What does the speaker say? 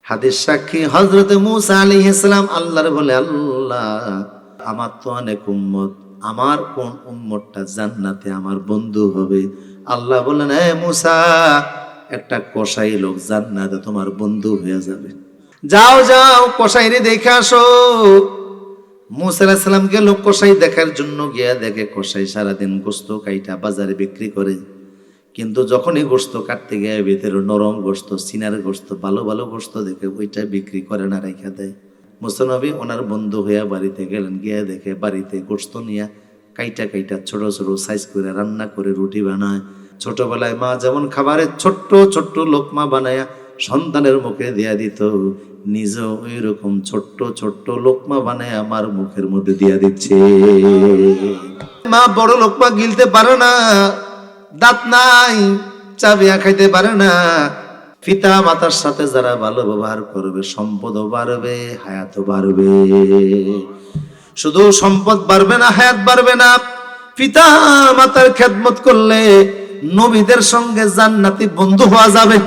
হাদিস সাক্ষী হযরত মূসা আলাইহিস সালাম আল্লাহর বলে, আল্লাহ আমার তো অনেক উম্মত, আমার কোন উম্মতটা জান্নাতে আমার বন্ধু হবে? আল্লাহ বলেন, এ মূসা, একটা কসাই লোক জান্নাতে তোমার বন্ধু হয়ে যাবে। যাও যাও কসাইরে দেখে আসো। মূসা আলাইহিস সালাম গেল কসাই দেখার জন্য। গিয়া দেখে কসাই সারাদিন গোশত কাইটা বাজারে বিক্রি করে, কিন্তু যখনই গোশত কাটতে গিয়ে ভিতরে নরম গোশত, সিনার গোশত, ভালো ভালো গোশত দেখে ওইটা বিক্রি করে না, রেখা দেয়। মুসা নবী ওনার বন্ধু হইয়া বাড়িতে গেলেন। গিয়া দেখে বাড়িতে গোশত নিয়া কাইটা কাইটা ছোট ছোট সাইজ করে রান্না করে রুটি বানায়। ছোটবেলায় মা যেমন খাবারের ছোট্ট ছোট্ট লোকমা বানায়া সন্তানের মুখে দিয়া দিত, নিজেও ওই রকম ছোট্ট ছোট্ট লোকমা বানায় আমার মুখের মধ্যে দিয়া দিচ্ছে। মা বড় লোকমা গিলতে পারে না, দাঁত নাই, চাবিয়া খাইতে পারে না। পিতা মাতার সাথে যারা ভালো ব্যবহার করবে সম্পদও বাড়বে, হায়াতও বাড়বে। শুধু সম্পদ বাড়বে না, হায়াত বাড়বে না, পিতা মাতার খেদমত করলে নবীদের সঙ্গে জান্নাতি বন্ধু হওয়া যাবে।